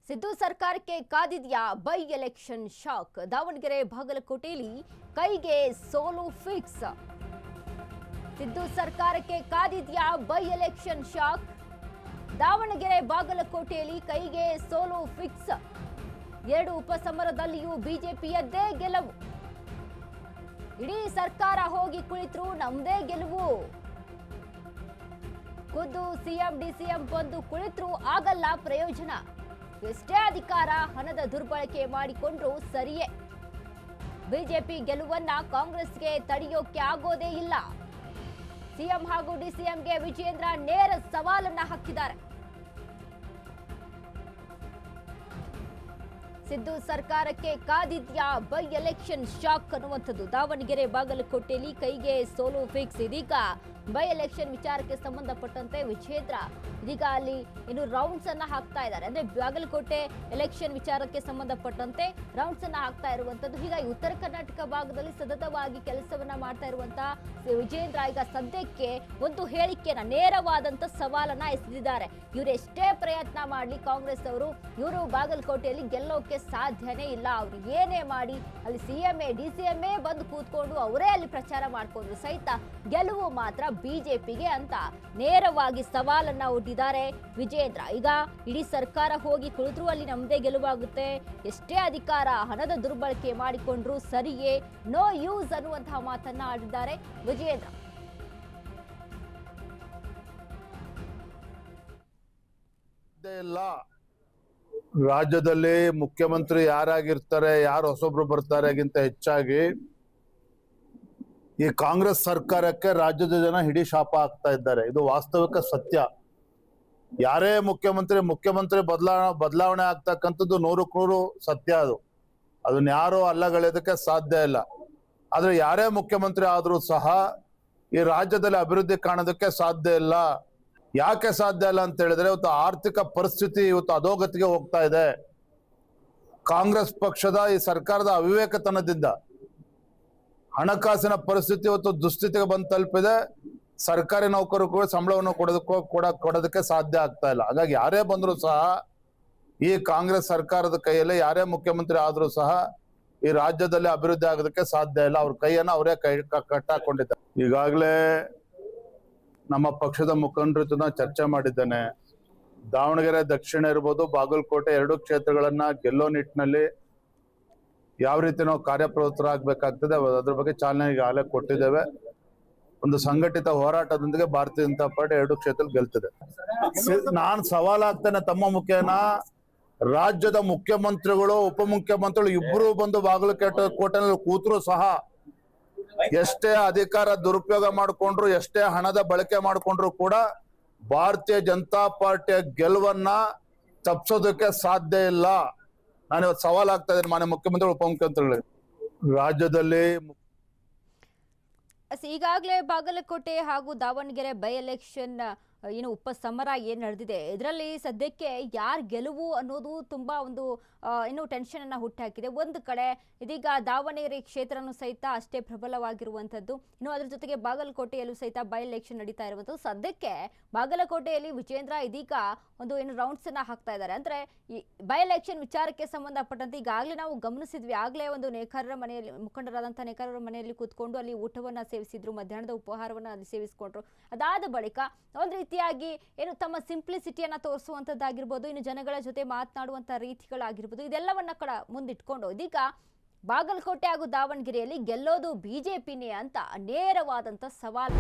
ಸಿದ್ದು ಸರ್ಕಾರಕ್ಕೆ ಕಾದಿದೆಯಾ by election shock. Davanagere ಬಾಗಲಕೋಟೆಯಲ್ಲಿ ಕೈಗೆ ಸೋಲು ಫಿಕ್ಸ್. ಸಿದ್ದು ಸರ್ಕಾರಕ್ಕೆ ಕಾದಿದೆಯಾ ಬೈ ಎಲೆಕ್ಷನ್ ಶಾಕ್. ದಾವಣಗೆರೆ ಬಾಗಲಕೋಟೆಯಲ್ಲಿ ಕೈಗೆ ಸೋಲು ಫಿಕ್ಸ್. ಎರಡು ಉಪಸಮರದಲ್ಲಿಯೂ ಬಿಜೆಪಿಯದ್ದೇ ಗೆಲುವು. ಇಡೀ ಸರ್ಕಾರ ಹೋಗಿ ಕುಳಿತರು ನಮ್ದೇ ಗೆಲುವು. ಖುದ್ದು ಸಿಎಂ ಡಿಸಿಎಂ ಬಂದು ಕುಳಿತರು ಆಗಲ್ಲ ಪ್ರಯೋಜನ. ಎಷ್ಟೇ ಅಧಿಕಾರ ಹಣದ ದುರ್ಬಳಕೆ ಮಾಡಿಕೊಂಡ್ರು ಸರಿಯೇ. ಬಿಜೆಪಿ ಗೆಲುವನ್ನ ಕಾಂಗ್ರೆಸ್ಗೆ ತಡೆಯೋಕೆ ಆಗೋದೇ ಇಲ್ಲ. ಸಿಎಂ ಹಾಗೂ ಡಿಸಿಎಂಗೆ ವಿಜೇಂದ್ರ ನೇರ ಸವಾಲನ್ನ ಹಾಕಿದ್ದಾರೆ. ಸಿದ್ದು ಸರ್ಕಾರಕ್ಕೆ ಕಾದಿದ್ಯಾ ಬೈ ಎಲೆಕ್ಷನ್ ಶಾಕ್ ಅನ್ನುವಂಥದ್ದು. ದಾವಣಗೆರೆ ಬಾಗಲಕೋಟೆಯಲ್ಲಿ ಕೈಗೆ ಸೋಲು ಫಿಕ್ಸ್. ಇದೀಗ ಬೈ ಎಲೆಕ್ಷನ್ ವಿಚಾರಕ್ಕೆ ಸಂಬಂಧಪಟ್ಟಂತೆ ವಿಜೇಂದ್ರ ಇದೀಗ ಅಲ್ಲಿ ಇನ್ನು ರೌಂಡ್ಸ್ ಅನ್ನ ಹಾಕ್ತಾ ಇದ್ದಾರೆ. ಅಂದ್ರೆ ಬಾಗಲಕೋಟೆ ಎಲೆಕ್ಷನ್ ವಿಚಾರಕ್ಕೆ ಸಂಬಂಧಪಟ್ಟಂತೆ ರೌಂಡ್ಸ್ ಅನ್ನ ಹಾಕ್ತಾ ಇರುವಂತದ್ದು. ಹೀಗಾಗಿ ಉತ್ತರ ಕರ್ನಾಟಕ ಭಾಗದಲ್ಲಿ ಸತತವಾಗಿ ಕೆಲಸವನ್ನ ಮಾಡ್ತಾ ಇರುವಂತಹ ವಿಜೇಂದ್ರ ಈಗ ಸದ್ಯಕ್ಕೆ ಒಂದು ಹೇಳಿಕೆನ ನೇರವಾದಂತ ಸವಾಲನ್ನ ಎಸೆದಿದ್ದಾರೆ. ಇವರು ಎಷ್ಟೇ ಪ್ರಯತ್ನ ಮಾಡಲಿ ಕಾಂಗ್ರೆಸ್ ಅವರು ಇವರು ಬಾಗಲಕೋಟೆಯಲ್ಲಿ ಗೆಲ್ಲೋಕೆ ಸಾಧ್ಯನೇ ಇಲ್ಲ. ಅವ್ರು ಏನೇ ಮಾಡಿ ಅಲ್ಲಿ ಸಿಎಂಎ ಡಿಸಿಎಂಎ ಬಂದು ಕೂತ್ಕೊಂಡು ಅವರೇ ಅಲ್ಲಿ ಪ್ರಚಾರ ಮಾಡ್ಕೊಂಡ್ರು ಸಹಿತ ಗೆಲುವು ಮಾತ್ರ ಬಿಜೆಪಿಗೆ ಅಂತ ನೇರವಾಗಿ ಸವಾಲನ್ನ ಒಡ್ಡಿದ್ದಾರೆ ವಿಜೇಂದ್ರ. ಈಗ ಇಡೀ ಸರ್ಕಾರ ಹೋಗಿ ಕುಳಿತರು ಅಲ್ಲಿ ನಮ್ದೇ ಗೆಲುವಾಗುತ್ತೆ. ಎಷ್ಟೇ ಅಧಿಕಾರ ಹಣದ ದುರ್ಬಳಕೆ ಮಾಡಿಕೊಂಡ್ರು ಸರಿಯೇ, ನೋ ಯೂಸ್ ಅನ್ನುವಂತಹ ಮಾತನ್ನ ಆಡಿದ್ದಾರೆ ವಿಜೇಂದ್ರ. ರಾಜ್ಯದಲ್ಲಿ ಮುಖ್ಯಮಂತ್ರಿ ಯಾರಾಗಿರ್ತಾರೆ, ಯಾರು ಹೊಸೊಬ್ರು ಬರ್ತಾರೆಗಿಂತ ಹೆಚ್ಚಾಗಿ ಈ ಕಾಂಗ್ರೆಸ್ ಸರ್ಕಾರಕ್ಕೆ ರಾಜ್ಯದ ಜನ ಹಿಡಿ ಶಾಪ ಆಗ್ತಾ ಇದ್ದಾರೆ. ಇದು ವಾಸ್ತವಿಕ ಸತ್ಯ. ಯಾರೇ ಮುಖ್ಯಮಂತ್ರಿ ಬದಲಾವಣೆ ಆಗ್ತಕ್ಕಂಥದ್ದು 100ಕ್ಕೆ 100 ಸತ್ಯ. ಅದನ್ನ ಯಾರು ಅಲ್ಲಗಳೆಯೋದಕ್ಕೆ ಸಾಧ್ಯ ಇಲ್ಲ. ಆದ್ರೆ ಯಾರೇ ಮುಖ್ಯಮಂತ್ರಿ ಆದ್ರೂ ಸಹ ಈ ರಾಜ್ಯದಲ್ಲಿ ಅಭಿವೃದ್ಧಿ ಕಾಣೋದಕ್ಕೆ ಸಾಧ್ಯ ಇಲ್ಲ. ಯಾಕೆ ಸಾಧ್ಯ ಇಲ್ಲ ಅಂತ ಹೇಳಿದ್ರೆ ಇವತ್ತು ಆರ್ಥಿಕ ಪರಿಸ್ಥಿತಿ ಇವತ್ತು ಅಧೋಗತಿಗೆ ಹೋಗ್ತಾ ಇದೆ. ಕಾಂಗ್ರೆಸ್ ಪಕ್ಷದ ಈ ಸರ್ಕಾರದ ಅವಿವೇಕತನದಿಂದ ಹಣಕಾಸಿನ ಪರಿಸ್ಥಿತಿ ಇವತ್ತು ದುಸ್ಥಿತಿಗೆ ಬಂದು ತಲುಪಿದೆ. ಸರ್ಕಾರಿ ನೌಕರರಿಗೂ ಸಂಬಳವನ್ನು ಕೊಡೋದಕ್ಕೆ ಸಾಧ್ಯ ಆಗ್ತಾ ಇಲ್ಲ. ಹಾಗಾಗಿ ಯಾರೇ ಬಂದರೂ ಸಹ ಈ ಕಾಂಗ್ರೆಸ್ ಸರ್ಕಾರದ ಕೈಯಲ್ಲಿ ಯಾರೇ ಮುಖ್ಯಮಂತ್ರಿ ಆದ್ರೂ ಸಹ ಈ ರಾಜ್ಯದಲ್ಲಿ ಅಭಿವೃದ್ಧಿ ಆಗೋದಕ್ಕೆ ಸಾಧ್ಯ ಇಲ್ಲ. ಅವ್ರ ಕೈಯನ್ನ ಅವರೇ ಕಟ್ಟಾಕೊಂಡಿದ್ದಾರೆ. ಈಗಾಗಲೇ ನಮ್ಮ ಪಕ್ಷದ ಮುಖಂಡರ ಜೊತೆ ಚರ್ಚೆ ಮಾಡಿದ್ದೇನೆ. ದಾವಣಗೆರೆ ದಕ್ಷಿಣ ಇರ್ಬೋದು, ಬಾಗಲಕೋಟೆ 2 ಕ್ಷೇತ್ರಗಳನ್ನ ಗೆಲ್ಲೋ ನಿಟ್ಟಿನಲ್ಲಿ ಯಾವ ರೀತಿ ನಾವು ಕಾರ್ಯಪ್ರವೃತ್ತರಾಗಬೇಕಾಗ್ತದೆ ಅದ್ರ ಬಗ್ಗೆ ಚಾಲನೆ ಈಗಾಗಲೇ ಕೊಟ್ಟಿದ್ದೇವೆ. ಒಂದು ಸಂಘಟಿತ ಹೋರಾಟದೊಂದಿಗೆ ಭಾರತೀಯ ಜನತಾ ಪಾರ್ಟಿ 2 ಕ್ಷೇತ್ರ ಗೆಲ್ತಿದೆ. ನಾನ್ ಸವಾಲಾಗ್ತೇನೆ ತಮ್ಮ ಮುಖೇನ, ರಾಜ್ಯದ ಮುಖ್ಯಮಂತ್ರಿಗಳು ಉಪಮುಖ್ಯಮಂತ್ರಿಗಳು ಇಬ್ಬರು ಬಂದು ಬಾಗಲಕೋಟೆನಲ್ಲಿ ಕೂತರು ಸಹ ಎಷ್ಟೇ ಅಧಿಕಾರ ದುರುಪಯೋಗ ಮಾಡಿಕೊಂಡ್ರು, ಎಷ್ಟೇ ಹಣದ ಬಳಕೆ ಮಾಡಿಕೊಂಡ್ರು ಕೂಡ ಭಾರತೀಯ ಜನತಾ ಪಾರ್ಟಿಯ ಗೆಲುವನ್ನ ತಪ್ಪಿಸೋದಕ್ಕೆ ಸಾಧ್ಯ ಇಲ್ಲ. ನಾನು ಇವತ್ತು ಸವಾಲಾಗ್ತಾ ಇದ್ದೀನಿ ಮಾನ್ಯ ಮುಖ್ಯಮಂತ್ರಿ ಉಪಮುಖ್ಯಮಂತ್ರಿಗಳು. ರಾಜ್ಯದಲ್ಲಿ ಈಗಾಗಲೇ ಬಾಗಲಕೋಟೆ ಹಾಗೂ ದಾವಣಗೆರೆ ಬೈ ಎಲೆಕ್ಷನ್ ಏನು ಉಪಸಮರ ಏನು ನಡೆದಿದೆ, ಇದರಲ್ಲಿ ಸದ್ಯಕ್ಕೆ ಯಾರು ಗೆಲುವು ಅನ್ನೋದು ತುಂಬಾ ಒಂದು ಏನು ಟೆನ್ಷನ್ ಅನ್ನ ಹುಟ್ಟಾಕಿದೆ. ಒಂದು ಕಡೆ ಇದೀಗ ದಾವಣಗೆರೆ ಕ್ಷೇತ್ರನೂ ಸಹಿತ ಅಷ್ಟೇ ಪ್ರಬಲವಾಗಿರುವಂಥದ್ದು. ಇನ್ನು ಅದರ ಜೊತೆಗೆ ಬಾಗಲಕೋಟೆಯಲ್ಲೂ ಸಹಿತ ಬೈ ಎಲೆಕ್ಷನ್ ನಡೀತಾ ಇರುವಂಥದ್ದು. ಸದ್ಯಕ್ಕೆ ಬಾಗಲಕೋಟೆಯಲ್ಲಿ ವಿಜೇಂದ್ರ ಇದೀಗ ಒಂದು ಏನು ರೌಂಡ್ಸ್ ಅನ್ನ ಹಾಕ್ತಾ ಇದ್ದಾರೆ. ಅಂದ್ರೆ ಈ ಬೈ ಎಲೆಕ್ಷನ್ ವಿಚಾರಕ್ಕೆ ಸಂಬಂಧಪಟ್ಟಂತೆ ಈಗಾಗಲೇ ನಾವು ಗಮನಿಸಿದ್ವಿ. ಆಗಲೇ ಒಂದು ನೇಕಾರರ ಮನೆಯಲ್ಲಿ ಮುಖಂಡರಾದಂತಹ ನೇಕಾರರ ಮನೆಯಲ್ಲಿ ಕೂತ್ಕೊಂಡು ಅಲ್ಲಿ ಊಟವನ್ನ ಸೇವಿಸಿದ್ರು, ಮಧ್ಯಾಹ್ನದ ಉಪಹಾರವನ್ನ ಅಲ್ಲಿ ಸೇವಿಸಿಕೊಂಡ್ರು. ಅದಾದ ಬಳಿಕ ಒಂದು ರೀತಿಯಾಗಿ ಏನು ತಮ್ಮ ಸಿಂಪ್ಲಿಸಿಟಿಯನ್ನ ತೋರಿಸುವಂತದ್ದಾಗಿರ್ಬೋದು, ಇನ್ನು ಜನಗಳ ಜೊತೆ ಮಾತನಾಡುವಂತ ರೀತಿಗಳಾಗಿರ್ಬೋದು, ಇದೆಲ್ಲವನ್ನ ಕೂಡ ಮುಂದಿಟ್ಕೊಂಡು ಇದೀಗ ಬಾಗಲಕೋಟೆ ಹಾಗೂ ದಾವಣಗೆರೆಯಲ್ಲಿ ಗೆಲ್ಲೋದು ಬಿಜೆಪಿನೇ ಅಂತ ನೇರವಾದಂತ ಸವಾಲು.